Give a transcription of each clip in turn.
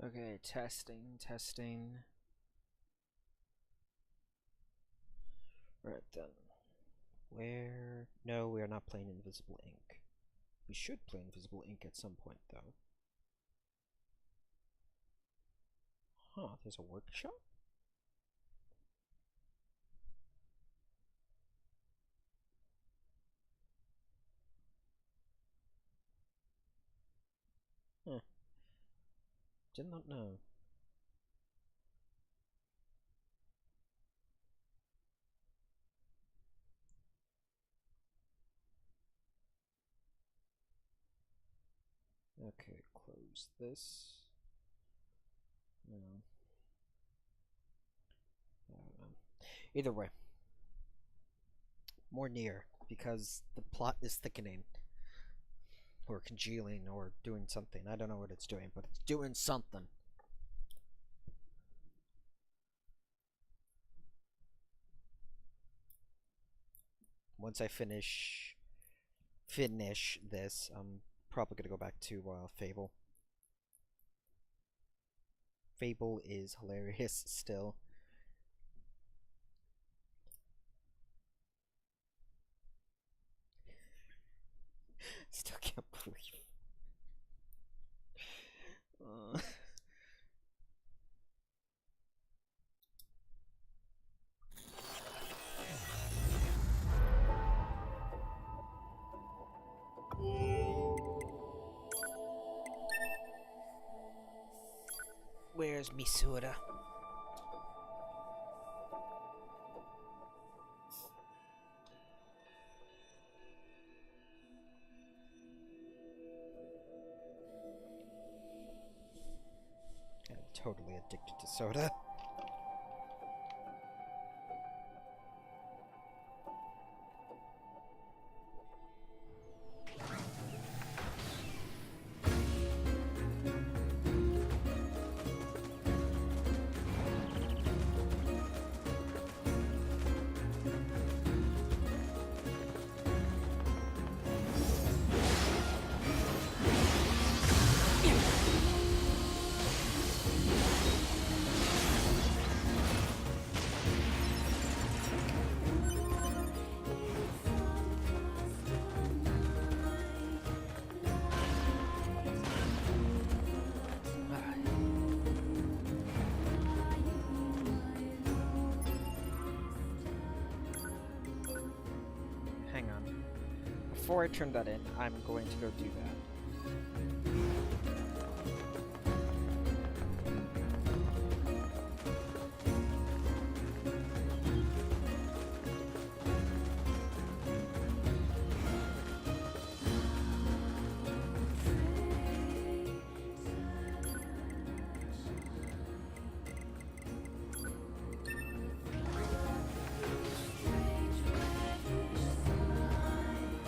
Okay, testing. Right then. Where? No, we are not playing Invisible Ink. We should play Invisible Ink at some point, though. Huh, there's a workshop? Huh. Did not know. Okay, close this. No. I don't know. Either way. More Nier, because the plot is thickening. Or congealing, or doing something. I don't know what it's doing, but it's doing something. Once I finish this, I'm probably gonna go back to Fable. Fable is hilarious still. Still can't believe. Where's Misura? I'm totally addicted to soda. Hang on. Before I turn that in, I'm going to go do that.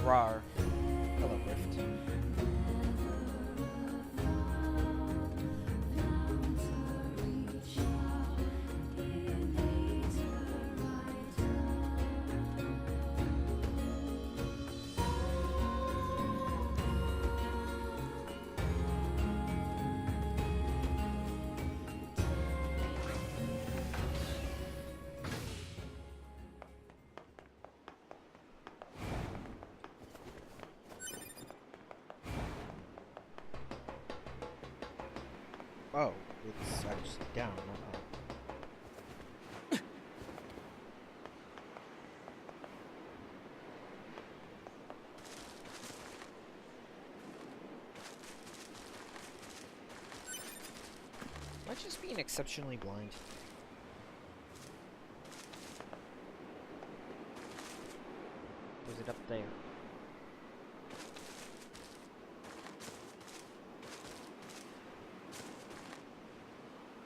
Rar. Hello, Rift. Oh, it's actually down, not up. Am I just being exceptionally blind? Or is it up there?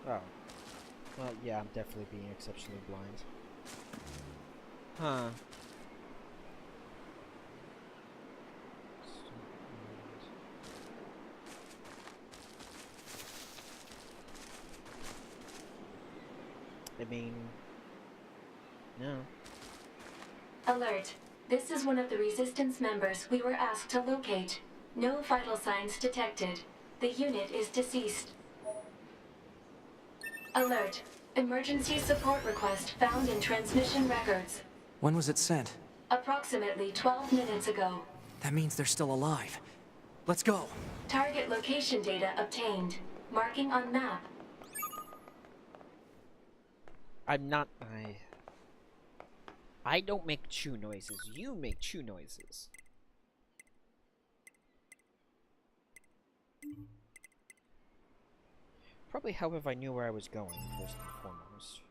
Oh. Well, yeah, I'm definitely being exceptionally blind. Huh. I mean... no. Alert. This is one of the Resistance members we were asked to locate. No vital signs detected. The unit is deceased. Alert. Emergency support request found in transmission records. When was it sent? Approximately 12 minutes ago. That means they're still alive. Let's go. Target location data obtained. Marking on map. I don't make chew noises. You make chew noises. Probably how if I knew where I was going, first and foremost.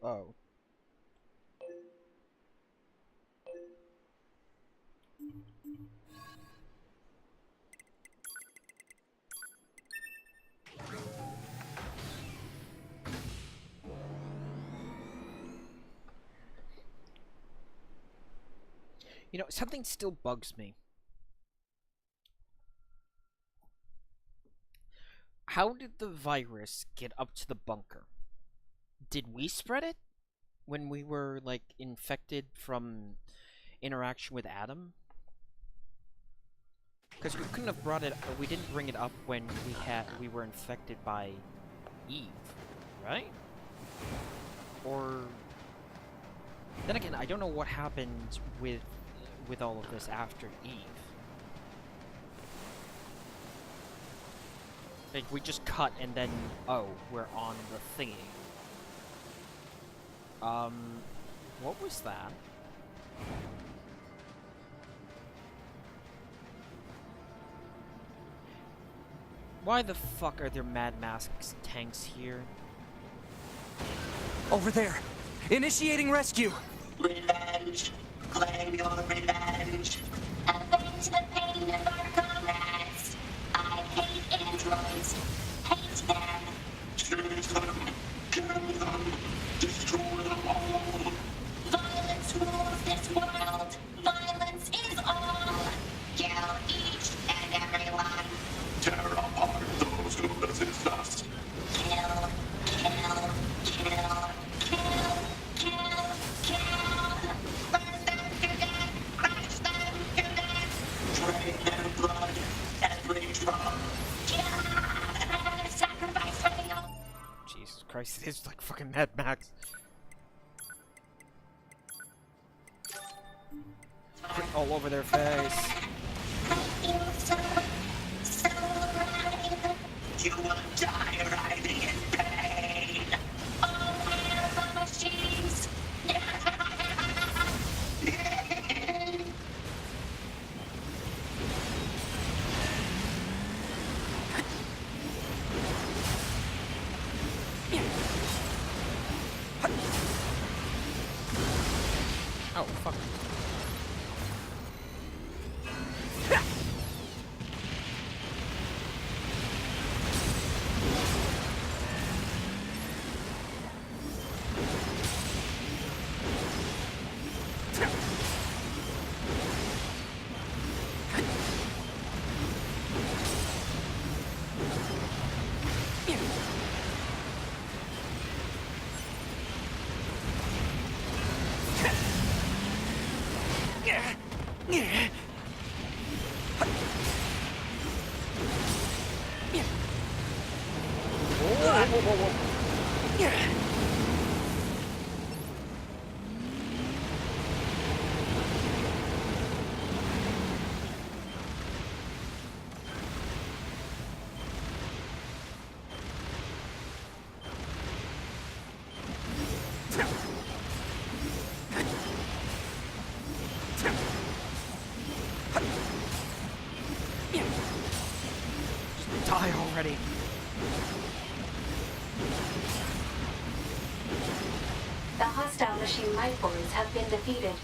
Oh. You know, something still bugs me. How did the virus get up to the bunker? Did we spread it when we were, like, infected from interaction with Adam? Because we couldn't have brought it, or we didn't bring it up when we were infected by Eve, right? Or then again, I don't know what happened with all of this after Eve. Like, we just cut and then, oh, we're on the thingy. What was that? Why the fuck are there Mad Max tanks here? Over there. Initiating rescue. Revenge. Claim your revenge. Avenge the pain of our comrades. I hate androids. Hate them. Choose them. Kill them. Destroy them all. Violence rules this world. Violence is all. Kill each and everyone. Tear apart those who resist us. Kill, kill, kill, kill, kill, kill. Burn them to death. Crush them to death. Drain their blood. Every drop. Sacrifice for the old. Jesus Christ, it is like fucking Mad Max. All over their face. I feel so alive. You will die writhing in pain. Oh, where are the machines? Oh, fuck. Die already. The hostile machine life forms have been defeated.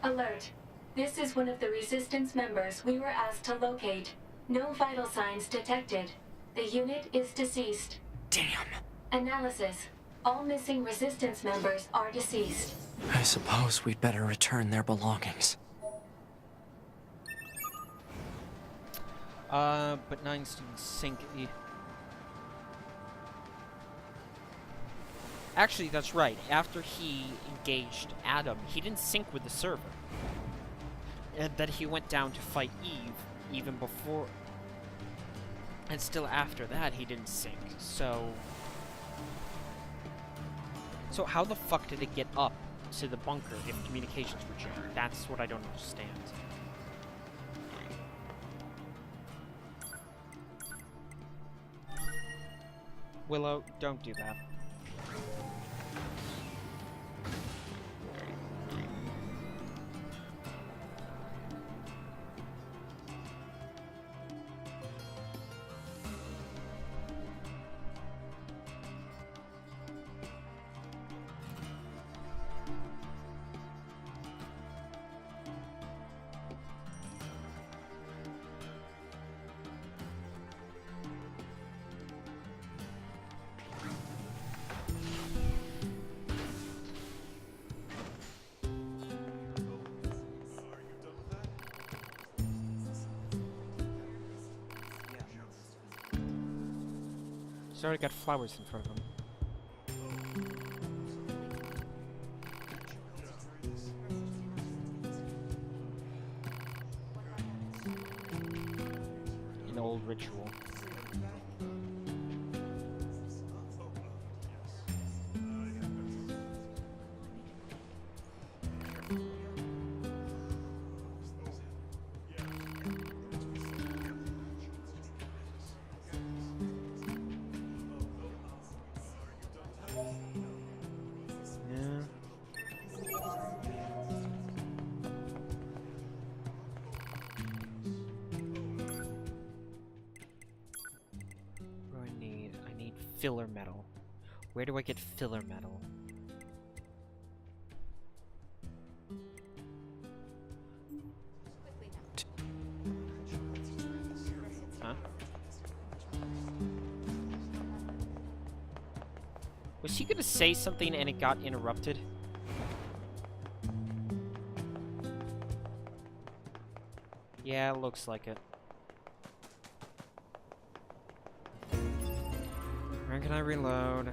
Alert. This is one of the Resistance members we were asked to locate. No vital signs detected. The unit is deceased. Damn. Analysis. All missing Resistance members are deceased. I suppose we'd better return their belongings. But Nines didn't sync. Actually, that's right. After he engaged Adam, he didn't sync with the server. And then he went down to fight Eve, even before... And still after that, he didn't sync, so... So how the fuck did it get up to the bunker if communications were jammed? That's what I don't understand. Willow, don't do that. He's already got flowers in front of him. An old ritual. Filler metal. Where do I get filler metal? Huh? Was he gonna say something and it got interrupted? Yeah, looks like it. Where can I reload?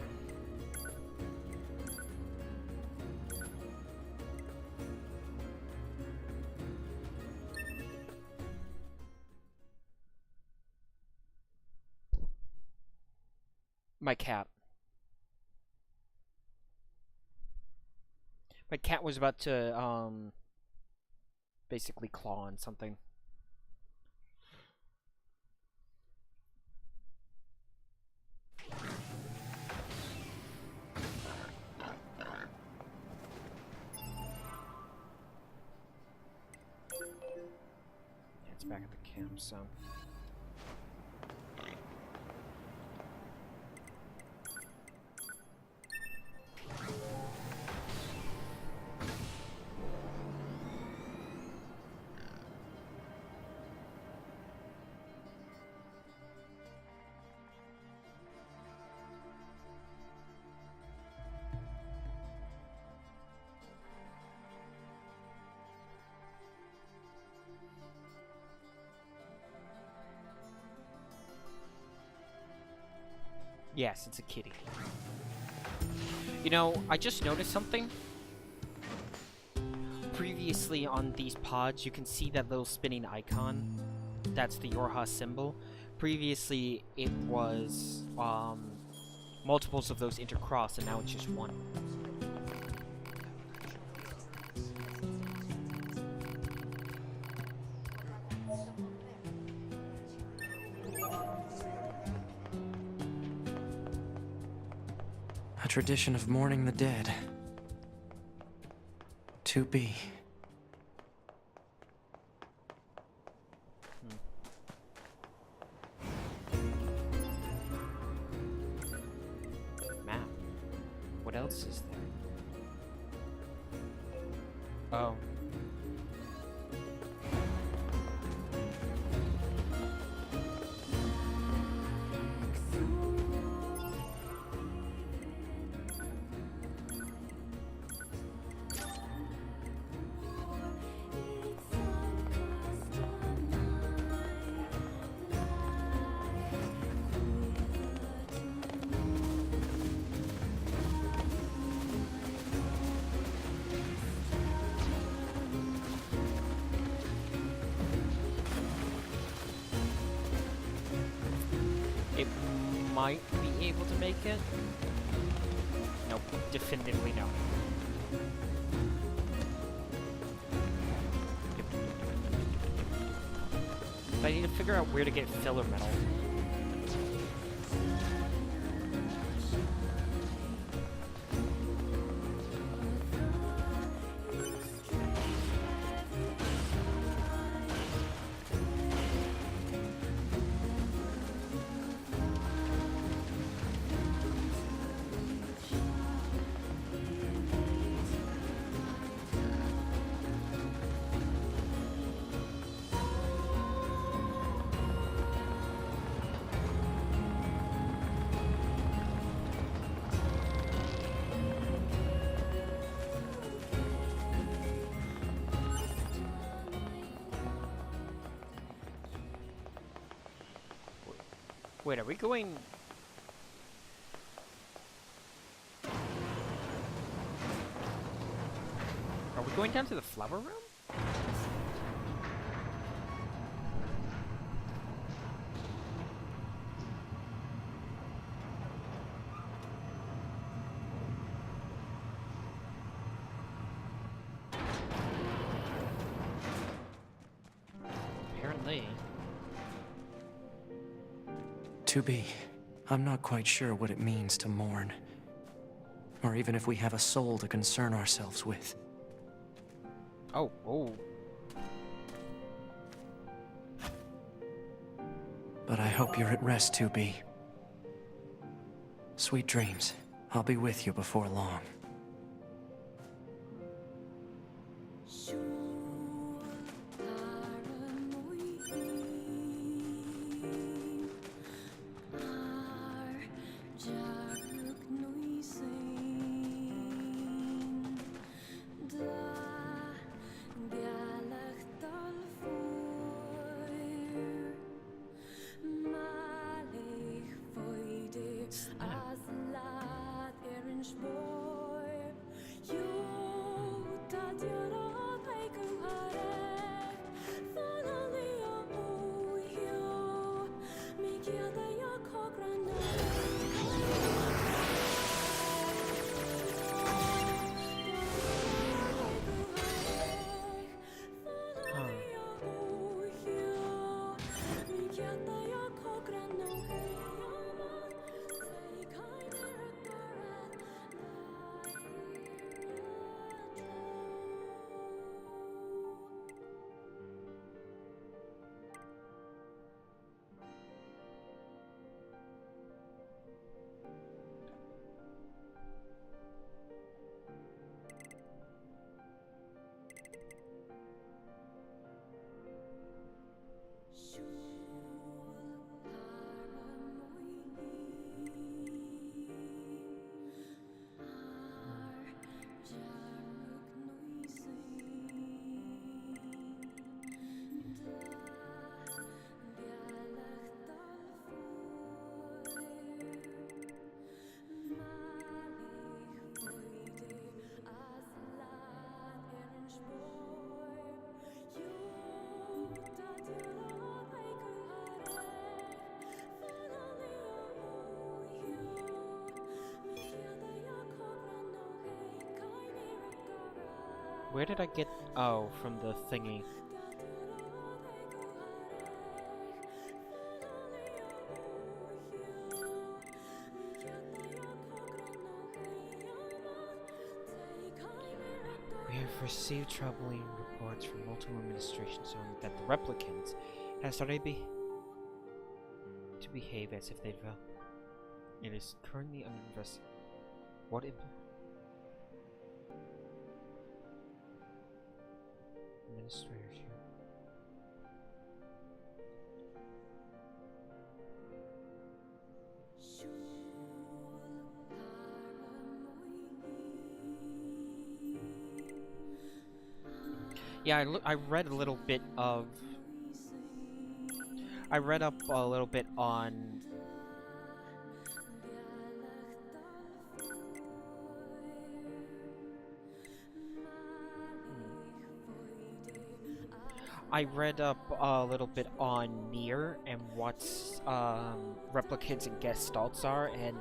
My cat. My cat was about to, basically claw on something. It's back at the camp, so... Yes, it's a kitty. You know, I just noticed something. Previously on these pods, you can see that little spinning icon. That's the Yorha symbol. Previously, it was multiples of those intercross, and now it's just one. A tradition of mourning the dead. To be. Map. What else is there? Oh. might be able to make it. Nope, definitively no. But I need to figure out where to get filler metal. Wait, are we going... Are we going down to the flower room? Apparently. To be. I'm not quite sure what it means to mourn. Or even if we have a soul to concern ourselves with. Oh. But I hope you're at rest, 2B. Sweet dreams. I'll be with you before long. Where did I get... Oh, from the thingy. We have received troubling reports from multiple administrations showing that the replicants have started to behave as if they've... It is currently under investigation. What administrators here? Yeah, I read a little bit of... I read up a little bit on... I read up a little bit on Nier and what replicants and gestalts are, and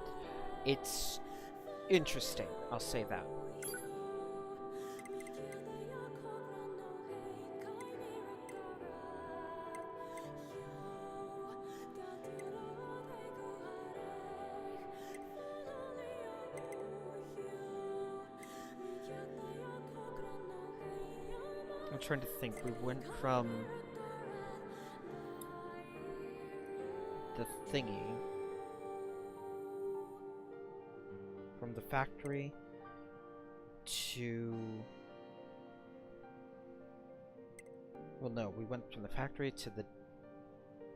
it's interesting, I'll say that. I'm trying to think. We went from the thingy, from the factory to... Well, no, we went from the factory to the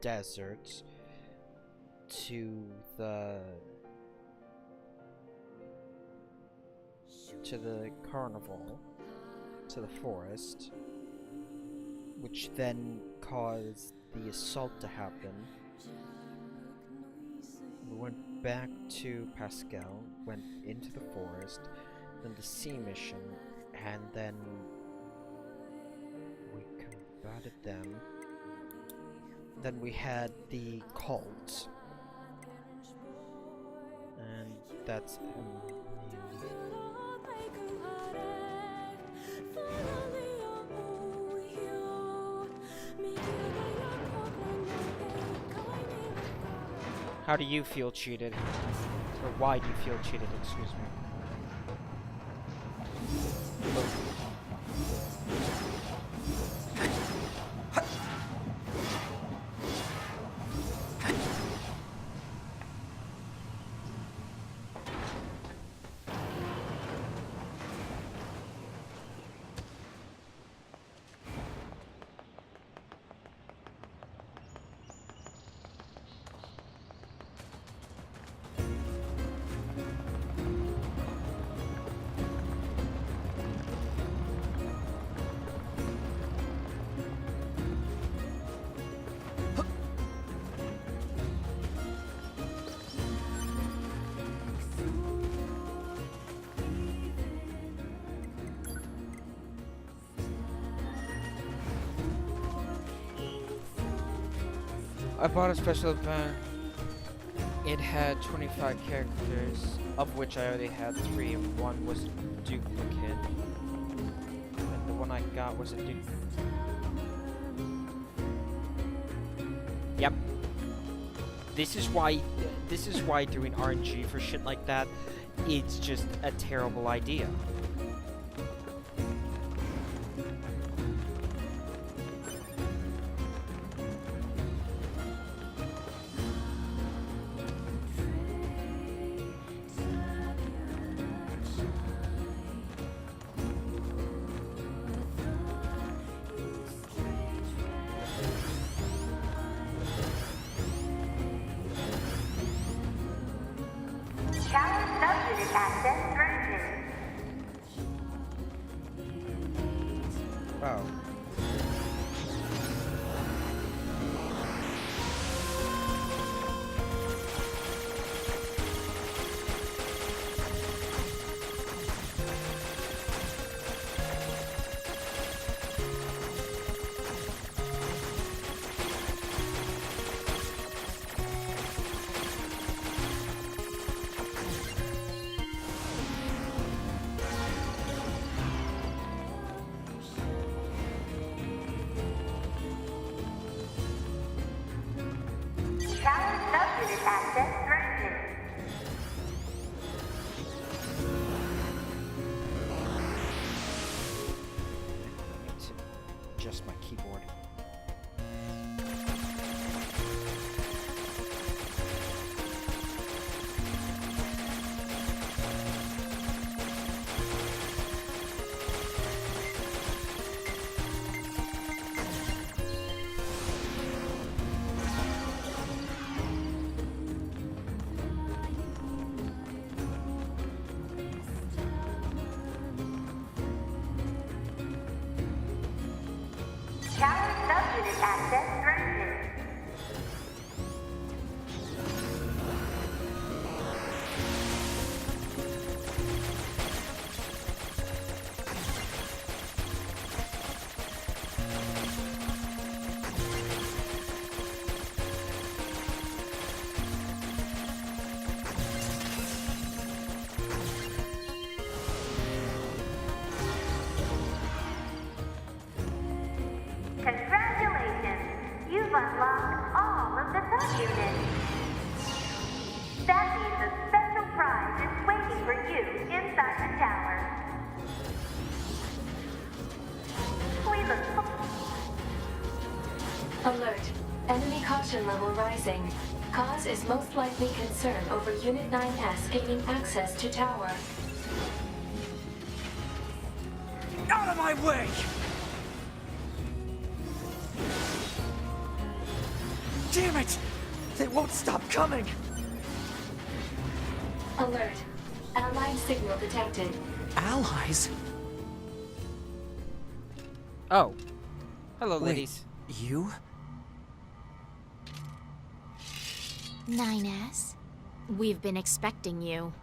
desert to the carnival, to the forest, which then caused the assault to happen. We went back to Pascal, went into the forest, then the sea mission, and then we combated them. Then we had the cult, and that's How do you feel cheated? Or why do you feel cheated, excuse me? I bought a special event. It had 25 characters, of which I already had 3, and 1 was duplicate. And the one I got was a duplicate. Yep. This is why doing RNG for shit like that, it's just a terrible idea. Wow. Just my keyboard. unit. That means a special prize is waiting for you inside the tower. We look Alert. Enemy caution level rising. Cause is most likely concern over Unit 9S gaining access to tower. Out of my way! Damn it! They won't stop coming! Alert. Allied signal detected. Allies? Oh. Hello, Wait, ladies. you? 9S? We've been expecting you.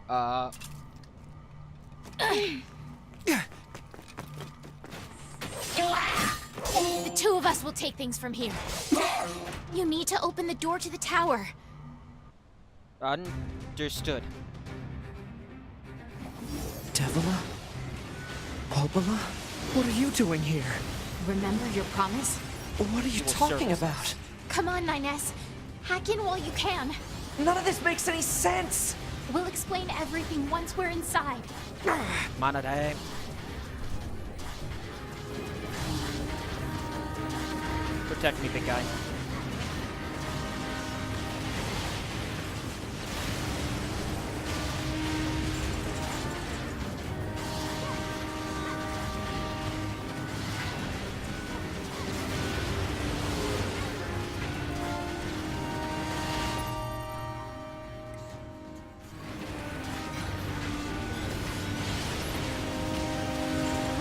The two of us will take things from here. You need to open the door to the tower. Understood. Devila? Popola? What are you doing here? Remember your promise? What are you You will talking serve about? Come on, 9S. Hack in while you can. None of this makes any sense! We'll explain everything once we're inside. Manade. Protect me, big guy.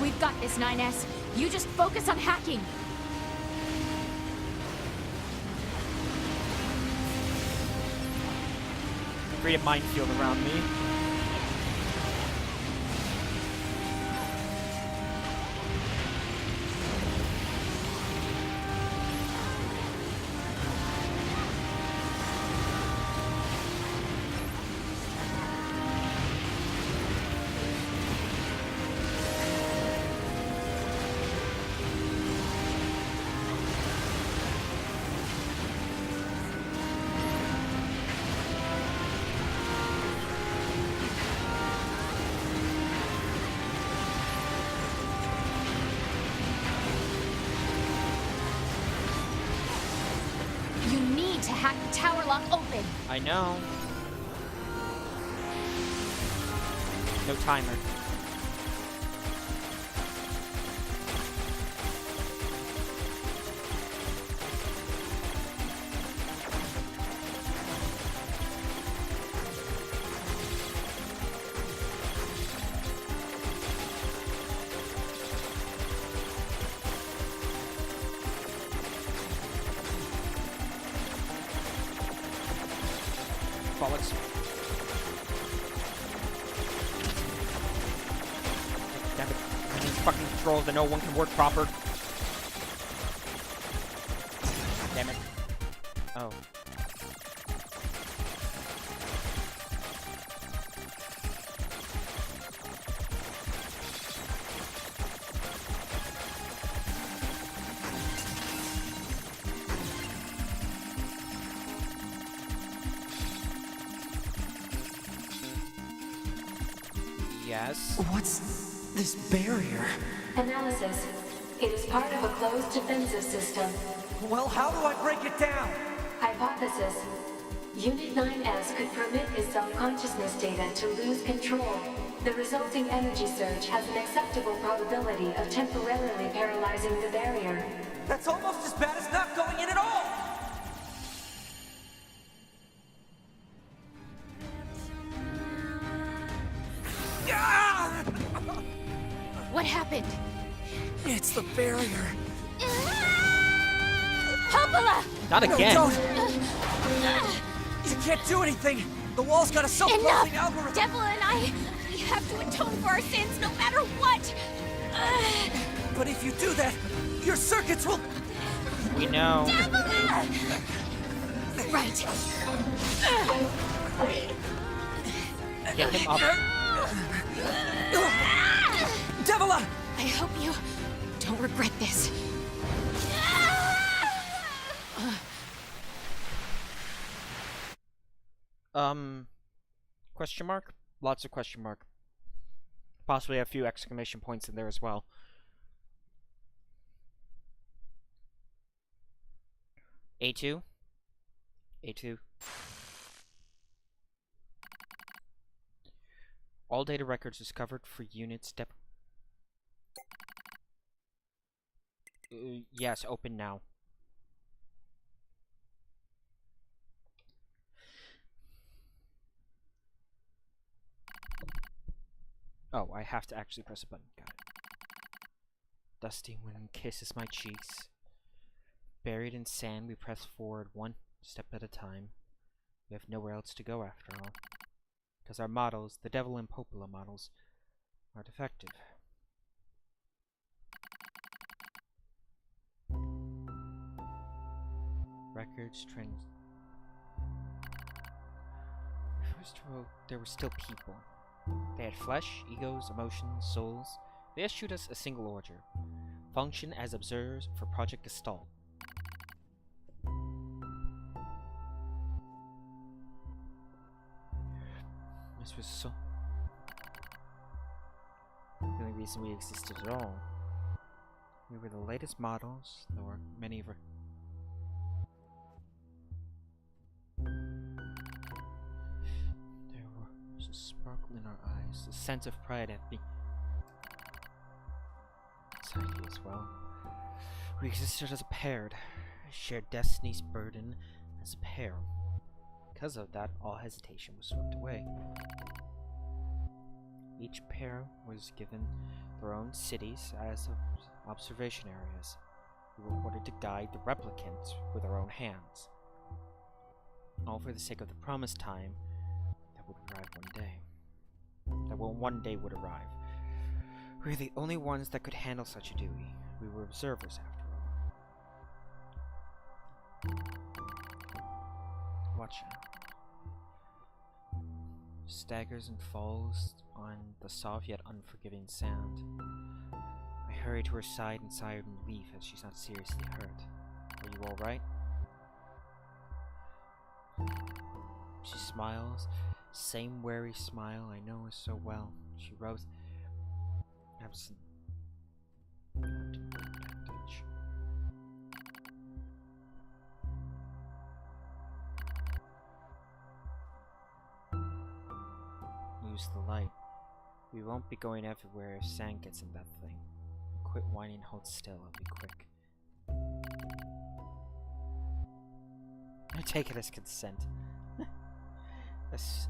We've got this, 9S. You just focus on hacking. Create a minefield around me. You need to hack the tower lock open. I know. No timer. Bollocks. Damn it. These fucking controls that no one can work proper. Damn it. Oh. Yes. What's this barrier? Analysis. It is part of a closed defensive system. Well, how do I break it down? Hypothesis. Unit 9S could permit its self-consciousness data to lose control. The resulting energy surge has an acceptable probability of temporarily paralyzing the barrier. That's almost as bad as not going in at all! What happened? It's the barrier. Popola! Not again. No, don't! You can't do anything! The wall's got a self-closing Enough! algorithm! Devil and I, we have to atone for our sins no matter what! But if you do that, your circuits will... We know. Right. Get him up. Devila! I hope you don't regret this. Question mark? Lots of question mark. Possibly a few exclamation points in there as well. A2? A2. All data records discovered for unit step. Yes, open now. Oh, I have to actually press a button. Got it. Dusty wind kisses my cheeks. Buried in sand, we press forward one step at a time. We have nowhere else to go after all. Because our models, the Devil and Popola models, are defective. Records, trends. First of all, there were still people. They had flesh, egos, emotions, souls. They issued us a single order. Function as observers for Project Gestalt. This was so... the only reason we existed at all. We were the latest models. There were many of our... There was a sparkle in our eyes, a sense of pride at being... anxiety as well. We existed as a pair, shared destiny's burden as a pair. Because of that, all hesitation was swept away. Each pair was given their own cities as observation areas. We were ordered to guide the replicants with our own hands. All for the sake of the promised time that would arrive one day. That one day would arrive. We were the only ones that could handle such a duty. We were observers, after all. Watch out. Staggers and falls on the soft yet unforgiving sand. I hurry to her side and sigh in relief as she's not seriously hurt. Are you alright? She smiles, same wary smile I know her so well. She rose, absent. Bandage. Use the light. We won't be going everywhere if sand gets in that thing. Quit whining, hold still, I'll be quick. I take it as consent. This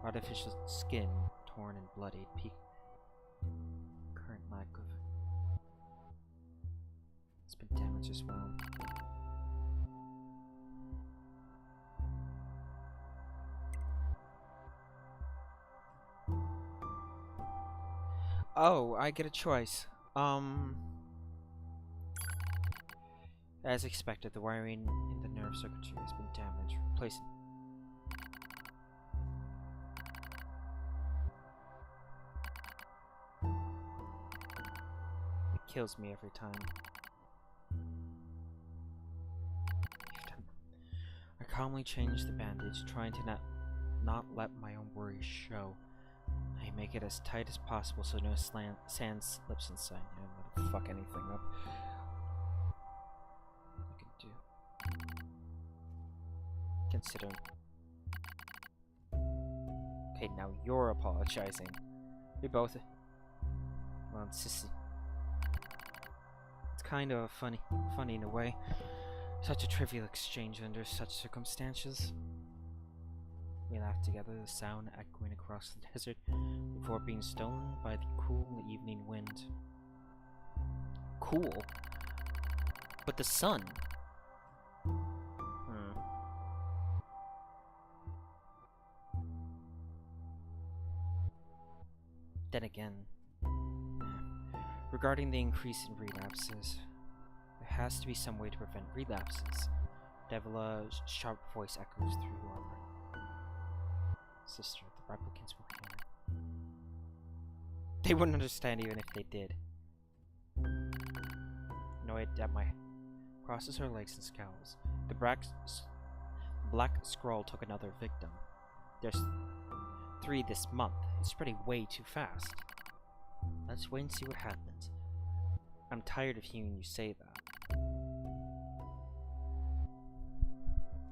artificial skin, torn and bloodied, current lack of... It's been damaged as well. Oh, I get a choice. As expected, the wiring in the nerve circuitry has been damaged. Replace it. It kills me every time. I calmly change the bandage, trying to not let my own worries show. I make it as tight as possible so no sand slips inside. I don't want to fuck anything up. I can do. Consider. Okay, now you're apologizing. We both. Well, sissy. It's kind of funny in a way. Such a trivial exchange under such circumstances. We laughed together, the sound echoing across the desert, before being stoned by the cool evening wind. Cool? But the sun! Then again, regarding the increase in relapses, there has to be some way to prevent relapses. Devila's sharp voice echoes through our sister. The replicants were here. They wouldn't understand even if they did. Annoyed at my crosses her legs and scowls. The Black Scroll took another victim. There's 3 this month. It's spreading way too fast. Let's wait and see what happens. I'm tired of hearing you say that.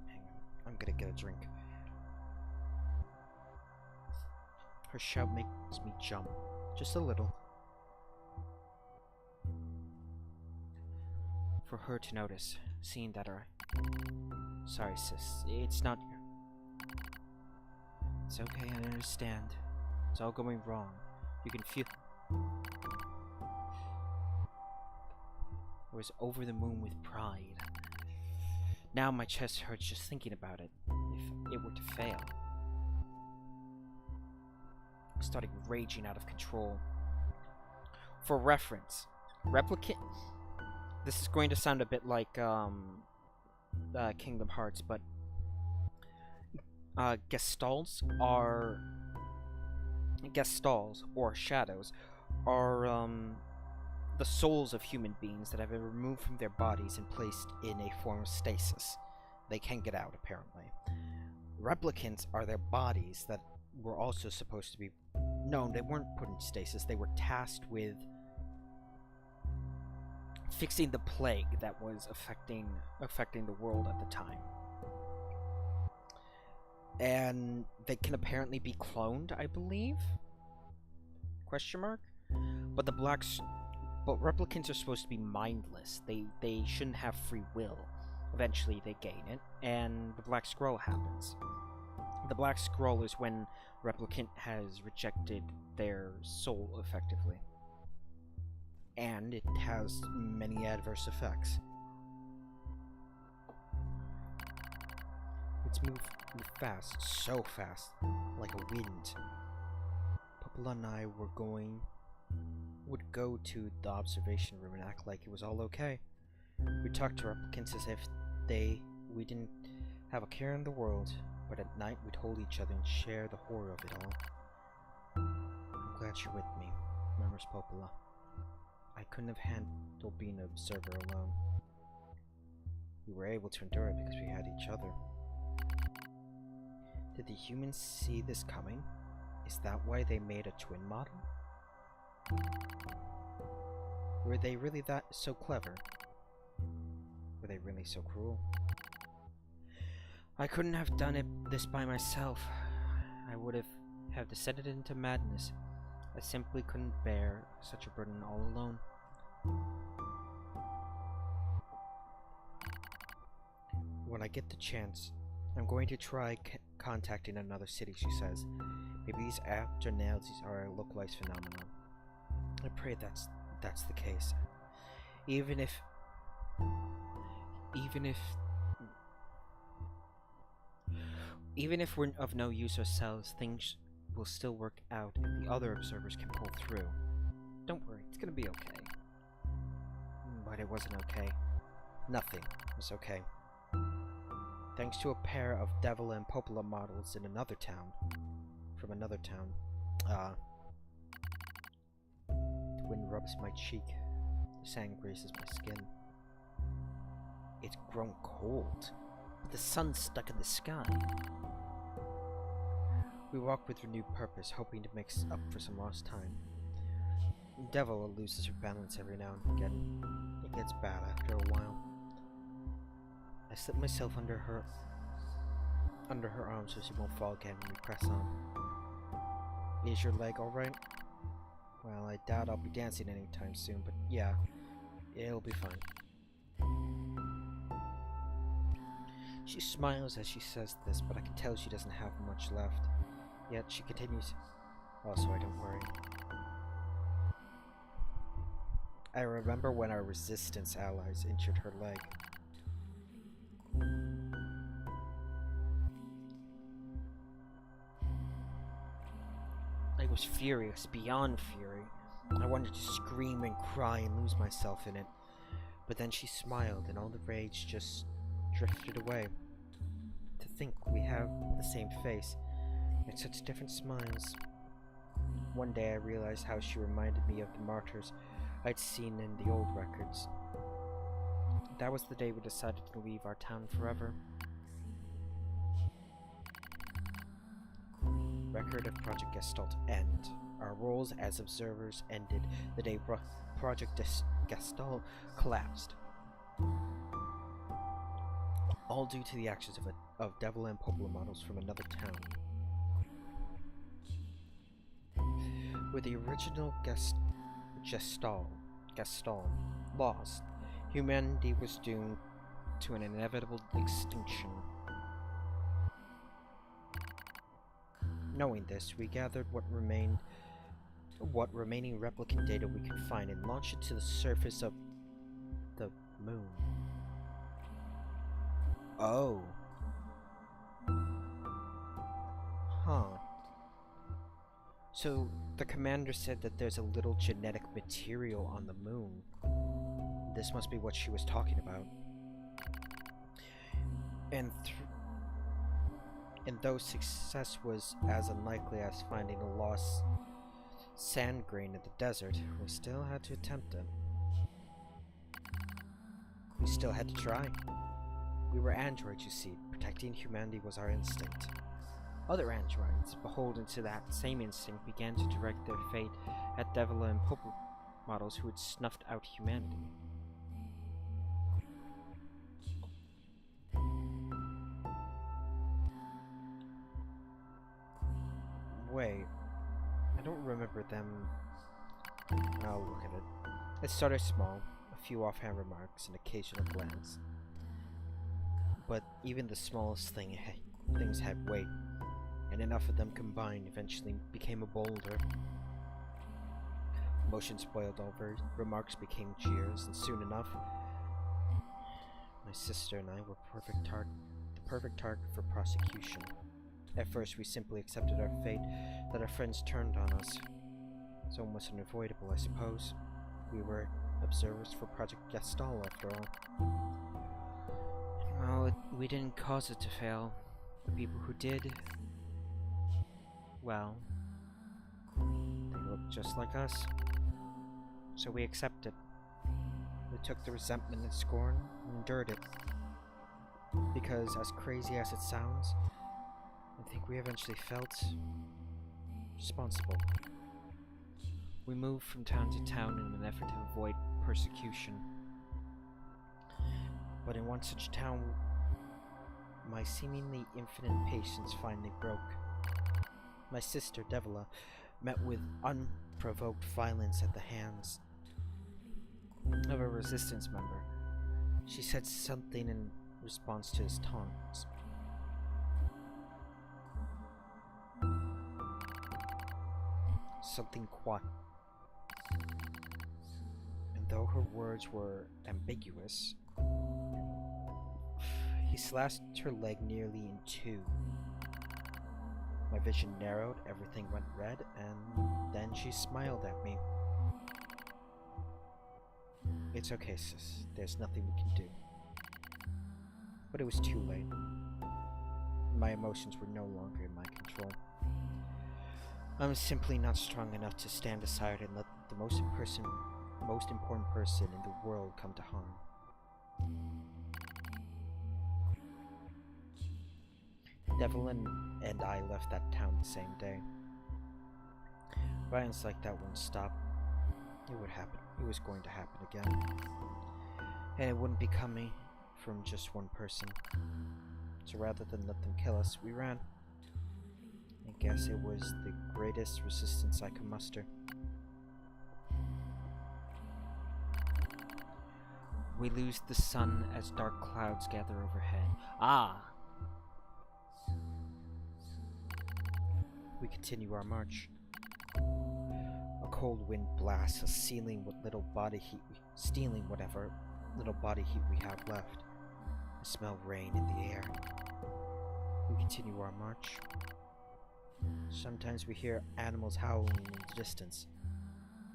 Hang on, I'm gonna get a drink. Her shout makes me jump. Just a little. For her to notice, seeing that her... Sorry, sis. It's not... It's okay, I understand. It's all going wrong. You can feel... I was over the moon with pride. Now my chest hurts just thinking about it. If it were to fail. I started raging out of control. For reference, replicant... This is going to sound a bit like, Kingdom Hearts, but... Gestals, or shadows, are, the souls of human beings that have been removed from their bodies and placed in a form of stasis. They can't get out, apparently. Replicants are their bodies that were also supposed to be... No, they weren't put in stasis. They were tasked with fixing the plague that was affecting the world at the time. And they can apparently be cloned, I believe? Question mark? But but replicants are supposed to be mindless. They shouldn't have free will. Eventually they gain it, and the Black Scroll happens. The Black Scroll is when replicant has rejected their soul, effectively. And it has many adverse effects. It's moved fast, so fast, like a wind. Popola and I would go to the observation room and act like it was all okay. We talked to replicants as if we didn't have a care in the world, but at night we'd hold each other and share the horror of it all. I'm glad you're with me, murmurs Popola. I couldn't have handled being an observer alone. We were able to endure it because we had each other. Did the humans see this coming? Is that why they made a twin model? Were they really so clever? Were they really so cruel? I couldn't have done this by myself. I would have descended into madness. I simply couldn't bear such a burden all alone. When I get the chance, I'm going to try contacting another city, she says. Maybe these abnormalities are a localized phenomenon. I pray that's the case. Even if we're of no use ourselves, things will still work out if the other observers can pull through. Don't worry, it's gonna be okay. But it wasn't okay. Nothing was okay. Thanks to a pair of Devil and Popola models in another town. From another town. The wind rubs my cheek. The sand grazes my skin. It's grown cold. But the sun's stuck in the sky. We walk with renewed purpose, hoping to make up for some lost time. Devil loses her balance every now and again. It gets bad after a while. I slip myself under her arm so she won't fall again when we press on. Is your leg alright? Well, I doubt I'll be dancing anytime soon, but yeah, it'll be fine. She smiles as she says this, but I can tell she doesn't have much left. Yet she continues, "Also, I don't worry. I remember when our resistance allies injured her leg. I was furious, beyond fury. I wanted to scream and cry and lose myself in it. But then she smiled and all the rage just drifted away. To think we have the same face, yet such different smiles. One day I realized how she reminded me of the martyrs I'd seen in the old records. That was the day we decided to leave our town forever. record of Project Gestalt end. Our roles as observers ended the day Project Gestalt collapsed. All due to the actions of Devil and Poplar models from another town. With the original Gestalt lost, humanity was doomed to an inevitable extinction. Knowing this, we gathered what remaining replicant data we could find and launched it to the surface of the moon. Oh. Huh. So, the commander said that there's a little genetic material on the moon. This must be what she was talking about. And though success was as unlikely as finding a lost sand grain in the desert, we still had to attempt it. We still had to try. We were androids, you see. Protecting humanity was our instinct. Other androids, beholden to that same instinct, began to direct their fate at Devil and Poplar models who had snuffed out humanity. Wait, I don't remember them. I'll look at it. It started small, a few offhand remarks, an occasional glance. But even the smallest things had weight, and enough of them combined eventually became a boulder. Emotions boiled over, remarks became jeers, and soon enough, my sister and I were the perfect target for prosecution. At first, we simply accepted our fate, that our friends turned on us. It's almost unavoidable, I suppose. We were observers for Project Gestalt, after all. Well, we didn't cause it to fail. The people who did, well, they looked just like us. So we accepted. We took the resentment and scorn and endured it. Because, as crazy as it sounds, I think we eventually felt responsible. We moved from town to town in an effort to avoid persecution. But in one such town, my seemingly infinite patience finally broke. My sister, Devila, met with unprovoked violence at the hands of a resistance member. She said something in response to his taunts. Something quiet. And though her words were ambiguous, he slashed her leg nearly in two. My vision narrowed, everything went red, and then she smiled at me. It's okay, sis. There's nothing we can do. But it was too late. My emotions were no longer in my control. I'm simply not strong enough to stand aside and let the most important person in the world come to harm. Devlin and I left that town the same day. Violence like that wouldn't stop. It would happen. It was going to happen again. And it wouldn't be coming from just one person. So rather than let them kill us, we ran. I guess it was the greatest resistance I could muster. We lose the sun as dark clouds gather overhead. Ah! We continue our march. A cold wind blasts us, stealing whatever little body heat we have left. I smell rain in the air. We continue our march. Sometimes we hear animals howling in the distance.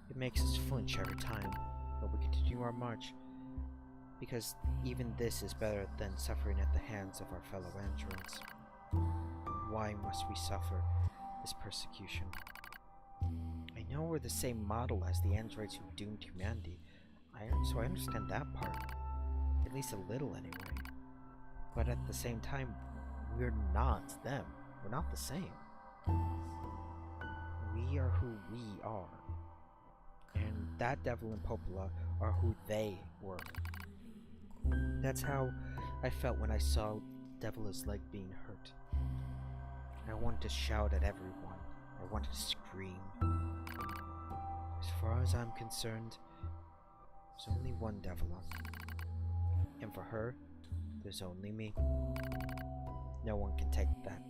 It makes us flinch every time, but we continue our march, because even this is better than suffering at the hands of our fellow androids. Why must we suffer this persecution? I know we're the same model as the androids who doomed humanity, so I understand that part. At least a little anyway. But at the same time, we're not them. We're not the same. We are who we are. And that devil and Popola are who they were. That's how I felt when I saw Devola's leg being hurt. I wanted to shout at everyone. I wanted to scream. As far as I'm concerned, there's only one Devola. And for her, there's only me. No one can take that.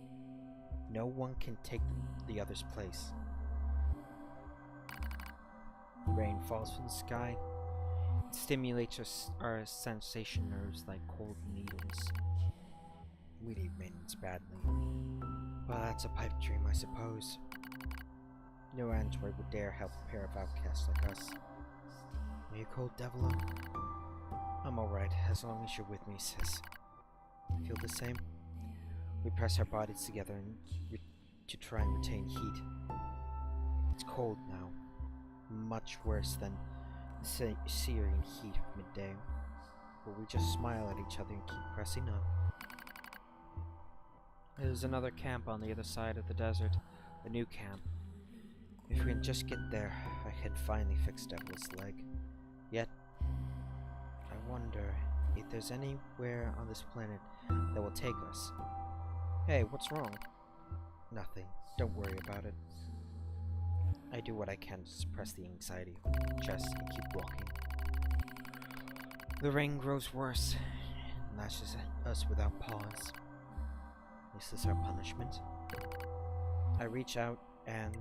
No one can take the other's place. Rain falls from the sky. It stimulates our sensation nerves like cold needles. We need maintenance badly. Well, that's a pipe dream, I suppose. No android would dare help a pair of outcasts like us. Are you cold, Devola? I'm alright, as long as you're with me, sis. Feel the same? We press our bodies together to try and retain heat. It's cold now. Much worse than the searing heat of midday. But we just smile at each other and keep pressing on. There's another camp on the other side of the desert. A new camp. If we can just get there, I can finally fix Devola's leg. Yet, I wonder if there's anywhere on this planet that will take us. Hey, what's wrong? Nothing. Don't worry about it. I do what I can to suppress the anxiety of my chest and keep walking. The rain grows worse and lashes at us without pause. Is this our punishment? I reach out and...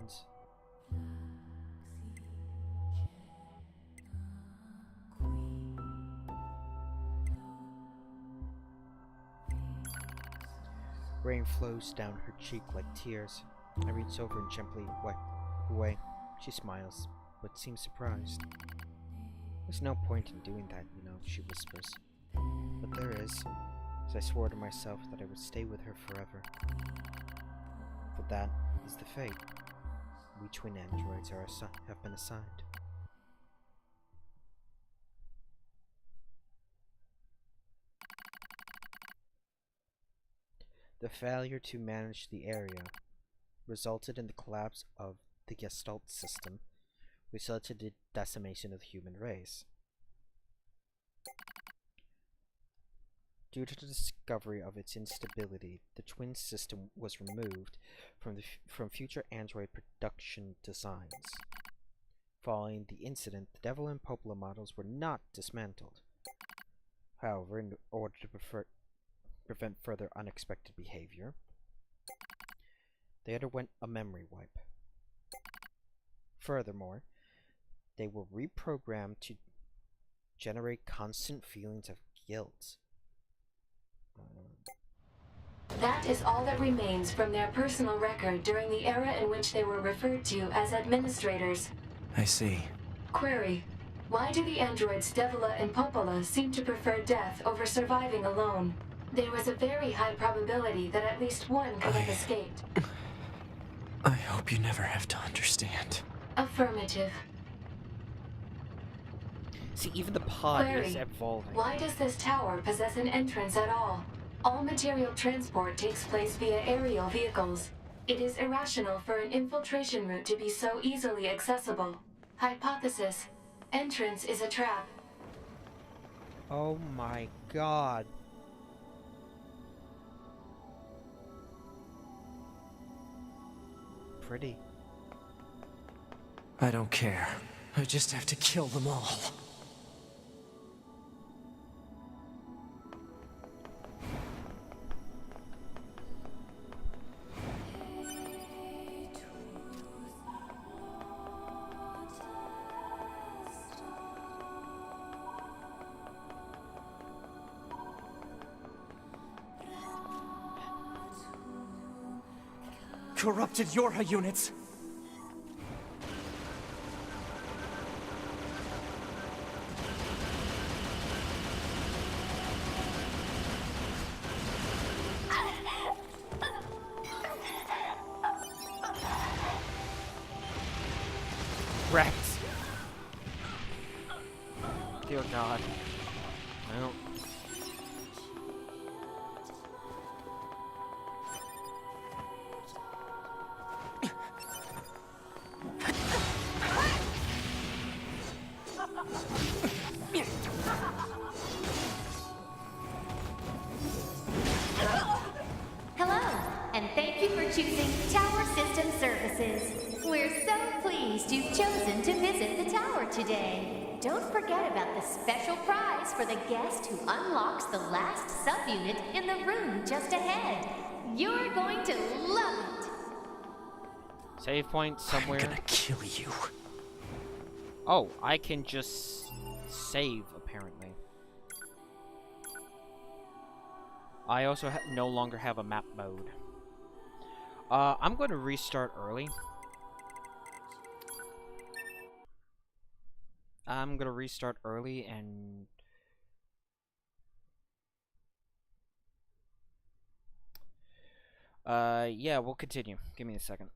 rain flows down her cheek like tears. I reach over and gently wipe away. She smiles, but seems surprised. There's no point in doing that, you know, she whispers. But there is, as I swore to myself that I would stay with her forever. For that is the fate we twin androids have been assigned. The failure to manage the area resulted in the collapse of the Gestalt system, which led to the decimation of the human race. Due to the discovery of its instability, the twin system was removed from future android production designs. Following the incident, the Devil and Popola models were not dismantled. However, in order to prevent further unexpected behavior, they underwent a memory wipe. Furthermore, they were reprogrammed to generate constant feelings of guilt. That is all that remains from their personal record during the era in which they were referred to as administrators. I see. Query: why do the androids Devola and Popola seem to prefer death over surviving alone? There was a very high probability that at least one could have escaped. I hope you never have to understand. Affirmative. See, even the pod is Query: evolving. why does this tower possess an entrance at all? All material transport takes place via aerial vehicles. It is irrational for an infiltration route to be so easily accessible. Hypothesis: entrance is a trap. Oh my god. Pretty. I don't care. I just have to kill them all. Corrupted Yorha units! Wrecked. Dear God. No. pleased you've chosen to visit the tower today. Don't forget about the special prize for the guest who unlocks the last subunit in the room just ahead. You're going to love it. Save point somewhere. I'm gonna kill you. Oh, I can just save, apparently. I also no longer have a map mode. I'm going to restart early. I'm going to restart early and... yeah, we'll continue. Give me a second.